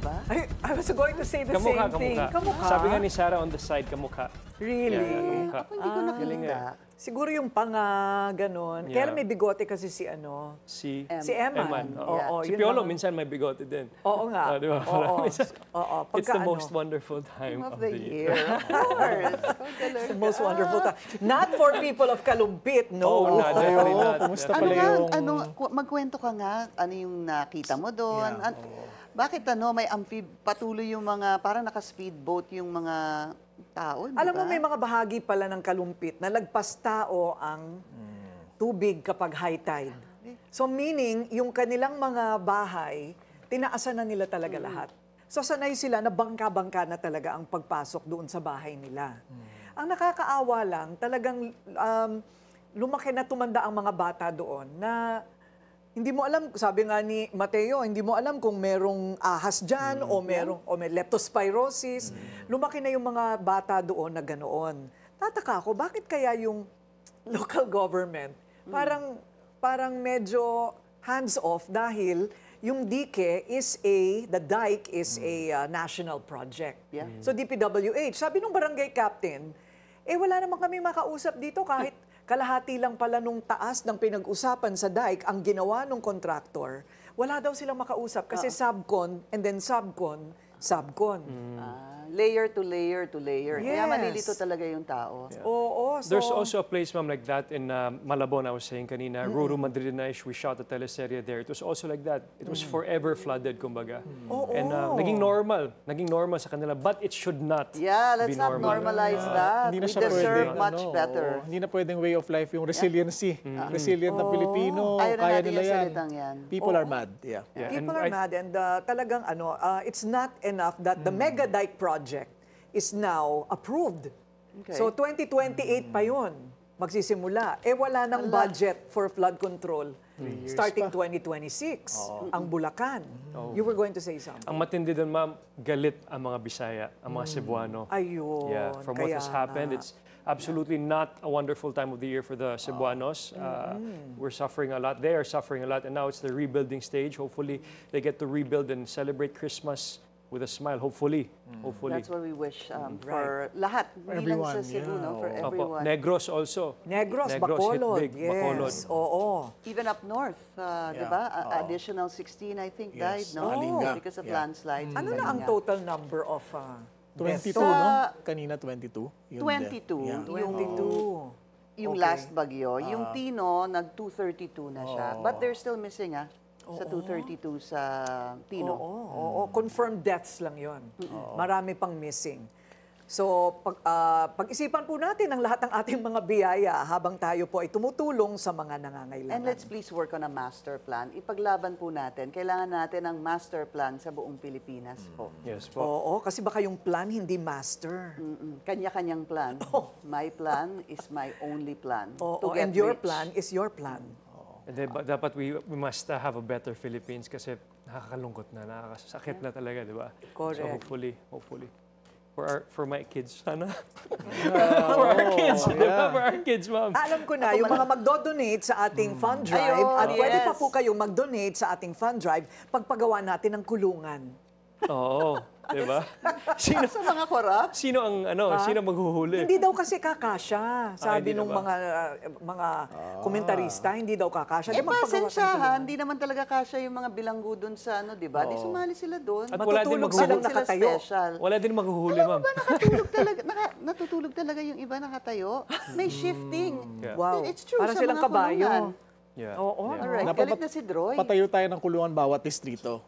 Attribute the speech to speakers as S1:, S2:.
S1: ba?
S2: I was going to say the
S3: Kamukha,
S2: same thing.
S3: kamukha. Sabi nga ni Sarah on the side, kamukha.
S2: Really?
S3: Yeah, kamukha.
S1: Ako hindi ko nakita.
S2: Siguro yung panga, ganon.
S3: Yeah.
S2: Kaya lang may bigote kasi si
S3: Si
S2: Eman.
S3: Eman.
S2: Oo,
S3: Si
S2: yun
S3: Piolo,
S2: naman.
S3: minsan may bigote din.
S2: Oo nga.
S3: Di ba?
S2: Oo.
S3: Minsan,
S2: Oo.
S3: it's the most wonderful time
S1: Of the year. Of course.
S2: It's the most wonderful time. Not for people of Kalumpit, no.
S3: Oh, definitely not.
S4: Kumusta
S1: Ano
S4: pala
S1: nga,
S4: yung...
S1: magkwento ka nga, ano yung nakita mo doon? Bakit may patuloy yung mga, parang naka-speedboat yung mga tao, di
S2: Alam mo,
S1: ba?
S2: may mga bahagi pala ng Kalumpit na lagpas tao ang tubig kapag high tide. So meaning, yung kanilang mga bahay, tinaasan na nila talaga lahat. So sanay sila na bangka-bangka na talaga ang pagpasok doon sa bahay nila. Ang nakakaawa lang, talagang lumaki na tumanda ang mga bata doon na hindi mo alam, sabi nga ni Mateo, hindi mo alam kung merong ahas dyan o may leptospirosis. Lumaki na yung mga bata doon na ganoon. Tataka ako, bakit kaya yung local government parang medyo hands-off dahil yung dike the dike is a national project.
S1: Yeah.
S2: So DPWH, sabi nung barangay captain, wala naman kami makausap dito kahit kalahati lang pala nung taas ng pinag-usapan sa dike ang ginawa ng contractor. Wala daw silang makausap kasi subcon and then subcon.
S1: Layer to layer to layer. Kaya
S2: Yes.
S1: malilito talaga yung tao.
S2: Oo. So,
S3: There's also a place, ma'am, like that in Malabon, I was saying kanina. Ruru Madrinaish, we shot a teleserye there. It was also like that. It was forever flooded, kumbaga. And naging normal sa kanila. But it should not
S1: Yeah, let's
S3: be
S1: not
S3: normal.
S1: normalize that.
S4: Hindi na
S1: We
S4: siya
S1: deserve
S4: pwedeng,
S1: much better.
S4: Hindi na pwedeng way of life yung resiliency. Resilient na Pilipino,
S1: Ayaw na
S4: kaya
S1: natin
S4: nila
S1: yung
S4: yan.
S1: salitang yan.
S4: People are mad. Yeah.
S3: Yeah,
S2: people
S3: and
S2: are mad and talagang it's not enough that the Mega Dike project is now approved.
S1: Okay.
S2: So 2028 pa yun magsisimula. Wala nang budget for flood control starting 2026 ang Bulacan. You were going to say something.
S3: Ang matindi doon, ma'am, galit ang mga Bisaya, ang mga Cebuano.
S2: Ayun.
S3: Yeah, from what has happened, it's absolutely not a wonderful time of the year for the Cebuanos. We're suffering a lot. They are suffering a lot. And now it's the rebuilding stage. Hopefully, they get to rebuild and celebrate Christmas with a smile. Hopefully. Hopefully.
S1: That's what we wish for lahat. Hindi lang sa
S4: everyone,
S1: Cebu,
S4: yeah.
S1: no? For
S3: Opo.
S1: everyone.
S3: Negros also.
S2: Negros,
S3: hit
S2: Bacolod.
S3: big.
S2: Yes.
S3: Bacolod.
S2: Oo.
S1: Even up north, di ba? Additional 16, I think, died,
S4: Yes.
S1: no?
S4: Kalinga.
S1: Because of
S4: Yeah.
S1: landslides.
S2: Ano na ang total number of
S4: 22,
S1: Sa-
S4: no? Kanina 22. Yung
S1: 22.
S4: Yeah.
S2: 22.
S1: Yung
S2: Okay.
S1: last bagyo. Yung Tino, nag-232 na siya. But they're still missing, sa 232 sa Tino.
S2: Oo. Confirmed deaths lang yon. Marami pang missing. So, pag-isipan po natin ang lahat ng ating mga biyaya habang tayo po ay tumutulong sa mga nangangailangan.
S1: And let's please work on a master plan. Ipaglaban po natin. Kailangan natin ng master plan sa buong Pilipinas po.
S3: Yes po.
S2: Oo, kasi baka yung plan hindi master.
S1: Kanya-kanyang plan. My plan is my only plan.
S2: Oo,
S1: to get
S2: and your
S1: rich.
S2: plan is your plan.
S3: And then, dapat we must have a better Philippines kasi nakakalungkot na, nakakasakit na talaga, di ba?
S2: Correct.
S3: So hopefully. For my kids, sana. For our kids, di ba? For our kids, ma'am.
S2: Alam ko na, yung mga magdo-donate sa ating fund drive,
S1: Ayun,
S2: at pwede pa
S1: yes.
S2: po kayong mag-donate sa ating fund drive pagpagawa natin ng kulungan.
S3: Oo, di ba?
S1: Sa mga korap,
S3: Sino ang sino maghuhuli?
S2: Hindi daw kasi kakasya. Sabi
S3: hindi na
S2: nung
S3: ba?
S2: mga komentarista, hindi daw kakasya. Di magpagawa tayong
S1: pasensyahan,
S2: kulungan.
S1: hindi naman talaga kasya yung mga bilanggo doon sa di ba? Di sumali sila doon.
S3: At wala din
S2: Matutulog
S3: maghuhuli.
S2: silang
S1: Sila
S2: nakatayo.
S1: special.
S3: Wala din maghuhuli, ma'am.
S1: Nakatulog talaga, natutulog talaga yung iba nakatayo. May shifting.
S3: Yeah.
S2: Wow.
S1: It's true
S2: Parang
S1: sa
S2: silang
S1: mga
S2: kabayo.
S1: kulungan.
S3: Yeah.
S2: Oo.
S3: Yeah.
S1: Alright,
S4: Dapat
S1: galit na si Droy.
S4: Patayo tayo ng kulungan bawat distrito.